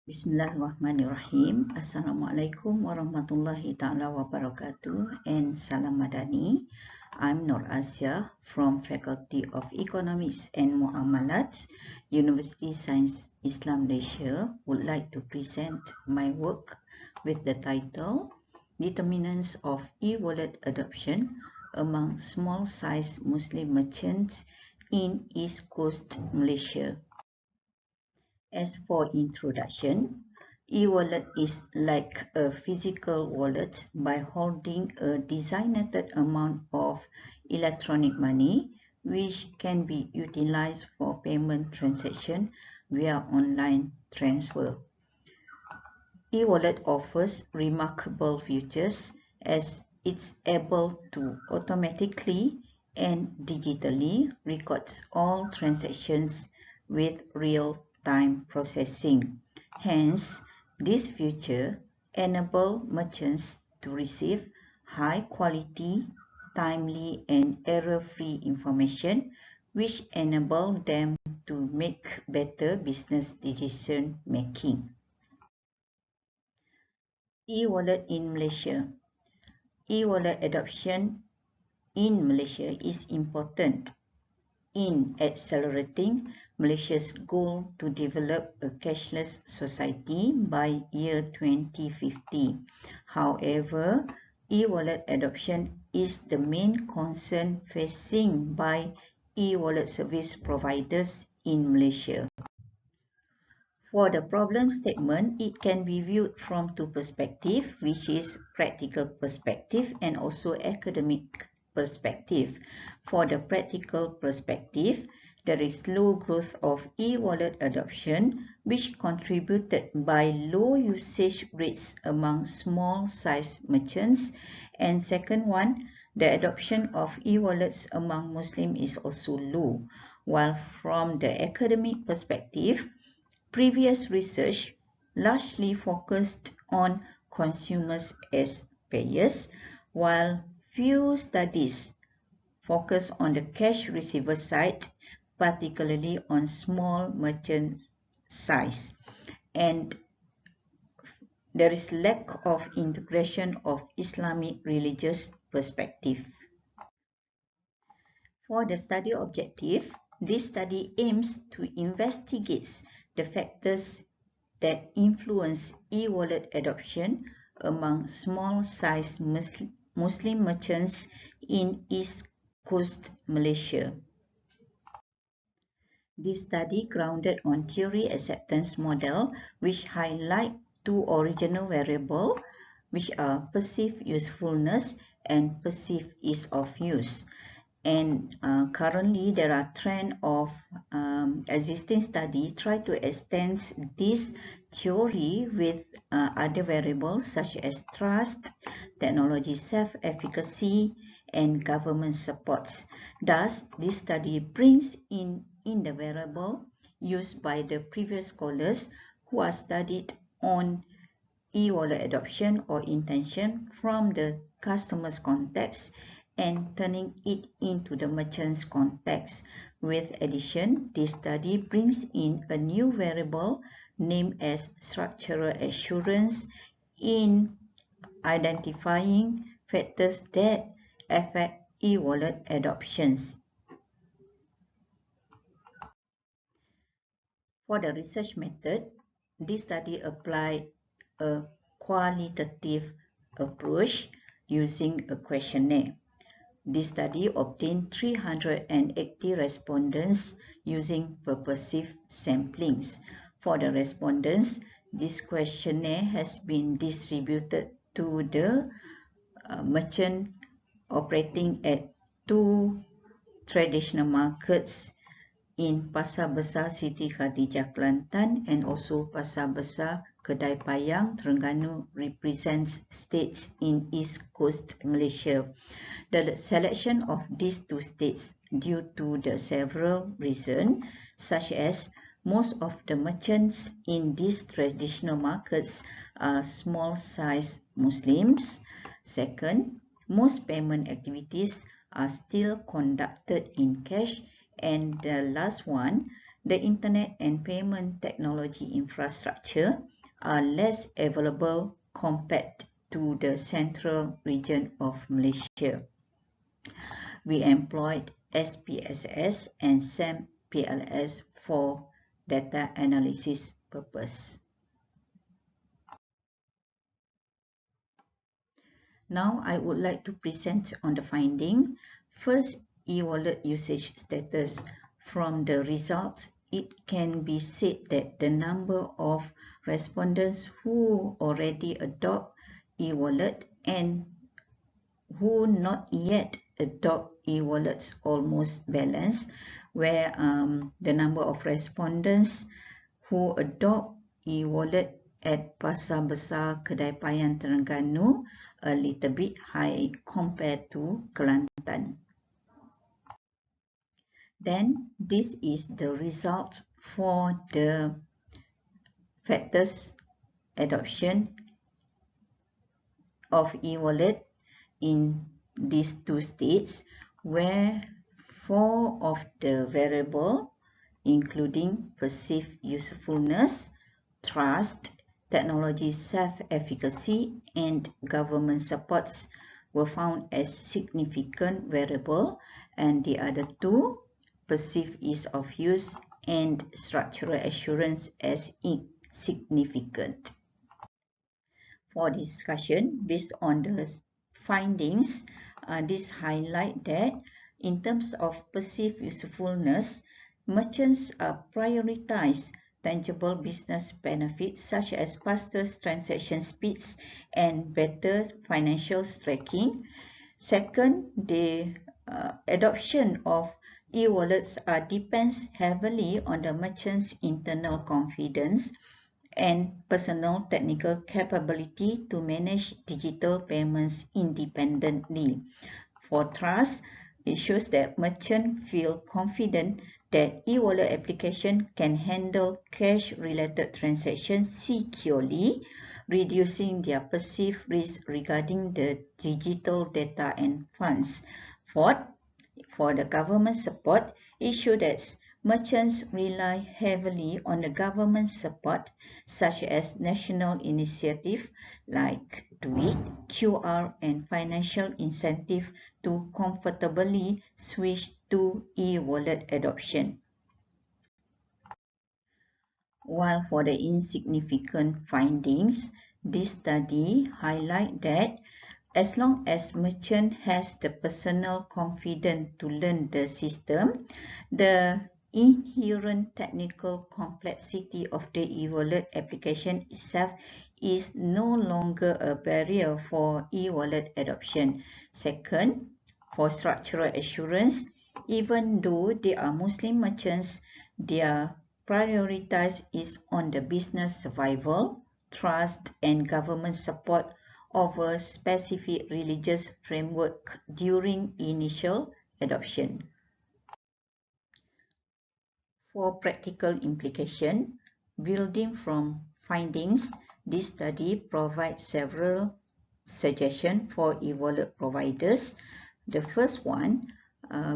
Bismillahirrahmanirrahim. Assalamualaikum warahmatullahi ta'ala wabarakatuh and salam madani. I'm Nur Asia from Faculty of Economics and Muamalat, University Science Islam Malaysia. Would like to present my work with the title Determinants of E-Wallet Adoption Among Small-Sized Muslim Merchants in East Coast Malaysia. As for introduction, e-wallet is like a physical wallet by holding a designated amount of electronic money which can be utilized for payment transaction via online transfer. E-wallet offers remarkable features as it's able to automatically and digitally record all transactions with real-time processing. Hence, this feature enables merchants to receive high-quality, timely, and error-free information which enable them to make better business decision-making. E-wallet in Malaysia. E-wallet adoption in Malaysia is important in accelerating Malaysia's goal to develop a cashless society by year 2050. However, e-wallet adoption is the main concern facing by e-wallet service providers in Malaysia. For the problem statement, it can be viewed from two perspectives, which is practical perspective and also academic perspective. For the practical perspective, there is low growth of e-wallet adoption, which contributed by low usage rates among small-sized merchants. And second one, the adoption of e-wallets among Muslims is also low. While from the academic perspective, previous research largely focused on consumers as payers, while few studies focus on the cash receiver side, particularly on small merchant size. And there is lack of integration of Islamic religious perspective. For the study objective, this study aims to investigate the factors that influence e-wallet adoption among small-sized Muslim merchants in East Coast Malaysia. This study grounded on theory acceptance model, which highlight two original variables, which are perceived usefulness and perceived ease of use. And currently there are trend of existing study try to extend this theory with other variables such as trust, technology self-efficacy, and government supports. Thus, this study brings in the variable used by the previous scholars who are studied on e-wallet adoption or intention from the customer's context and turning it into the merchant's context. With addition, this study brings in a new variable named as structural assurance in identifying factors that affect e-wallet adoptions. For the research method, this study applied a qualitative approach using a questionnaire. This study obtained 380 respondents using purposive samplings. For the respondents, this questionnaire has been distributed to the merchant operating at two traditional markets in Pasar Besar Siti Khadijah Kelantan and also Pasar Besar Kedai Payang Terengganu represents states in East Coast Malaysia. The selection of these two states due to the several reasons such as most of the merchants in these traditional markets are small-sized Muslims. Second, most payment activities are still conducted in cash. And the last one, the internet and payment technology infrastructure are less available compared to the central region of Malaysia. We employed SPSS and SAM-PLS for data analysis purpose. Now I would like to present on the finding. First, e-wallet usage status. From the results, it can be said that the number of respondents who already adopt e-wallet and who not yet adopt e-wallets almost balanced, where the number of respondents who adopt e-wallet at Pasar Besar Kedai Payan Terengganu a little bit high compared to Kelantan. Then this is the result for the factors adoption of e-wallet in these two states, where 4 of the variable, including perceived usefulness, trust, technology self-efficacy, and government supports, were found as significant variable, and the other 2, perceived ease of use and structural assurance, as insignificant. For discussion, based on the findings, this highlight that in terms of perceived usefulness, merchants prioritize tangible business benefits such as faster transaction speeds and better financial tracking. Second, the adoption of e-wallets depends heavily on the merchant's internal confidence and personal technical capability to manage digital payments independently. For trust, it shows that merchants feel confident that e-wallet application can handle cash-related transactions securely, reducing their perceived risk regarding the digital data and funds. Fourth, for the government support, it shows that merchants rely heavily on the government support, such as national initiatives like Duit, QR, and financial incentive to comfortably switch to e-wallet adoption. While for the insignificant findings, this study highlights that as long as merchant has the personal confidence to learn the system, the inherent technical complexity of the e-wallet application itself is no longer a barrier for e-wallet adoption. Second, for structural assurance, even though they are Muslim merchants, their prioritize is on the business survival, trust, and government support over specific religious framework during initial adoption. For practical implication, building from findings, this study provides several suggestions for e-wallet providers. The first one,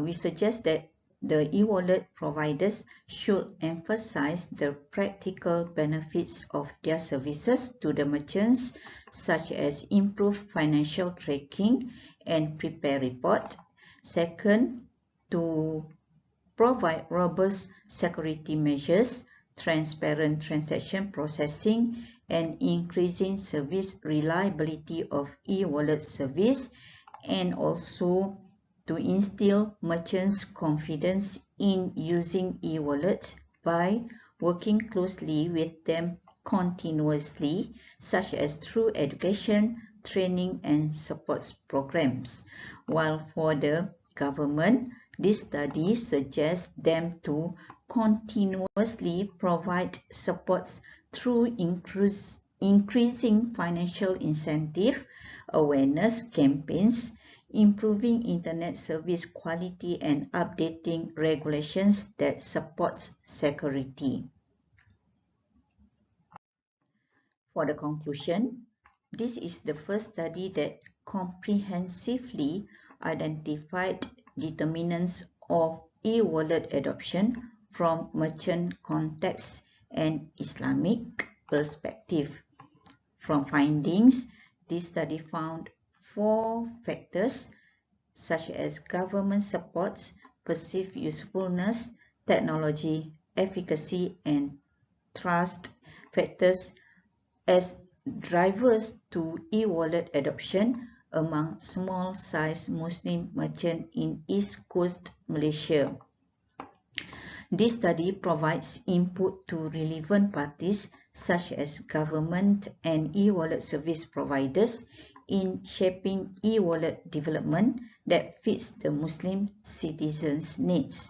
we suggest that the e-wallet providers should emphasize the practical benefits of their services to the merchants, such as improved financial tracking and prepare report. Second, to provide robust security measures, transparent transaction processing, and increasing service reliability of e-wallet service, and also to instill merchants' confidence in using e-wallets by working closely with them continuously, such as through education, training, and support programs. While for the government, this study suggests them to continuously provide supports through increasing financial incentive, awareness campaigns, improving internet service quality, and updating regulations that supports security. For the conclusion, this is the first study that comprehensively identified determinants of e-wallet adoption from merchant context and Islamic perspective. From findings, this study found 4 factors such as government supports, perceived usefulness, technology, efficacy, and trust factors as drivers to e-wallet adoption among small-sized Muslim merchants in East Coast Malaysia. This study provides input to relevant parties such as government and e-wallet service providers in shaping e-wallet development that fits the Muslim citizens' needs.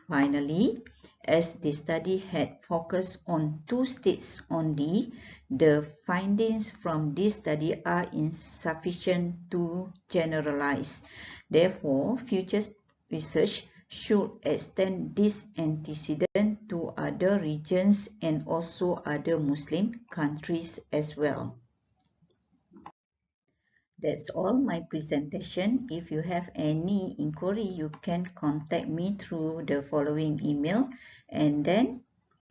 Finally, as the study had focused on 2 states only, the findings from this study are insufficient to generalize. Therefore, future research should extend this antecedent to other regions and also other Muslim countries as well. That's all my presentation. If you have any inquiry, you can contact me through the following email. And then,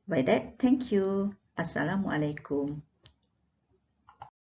by that, thank you. Assalamualaikum.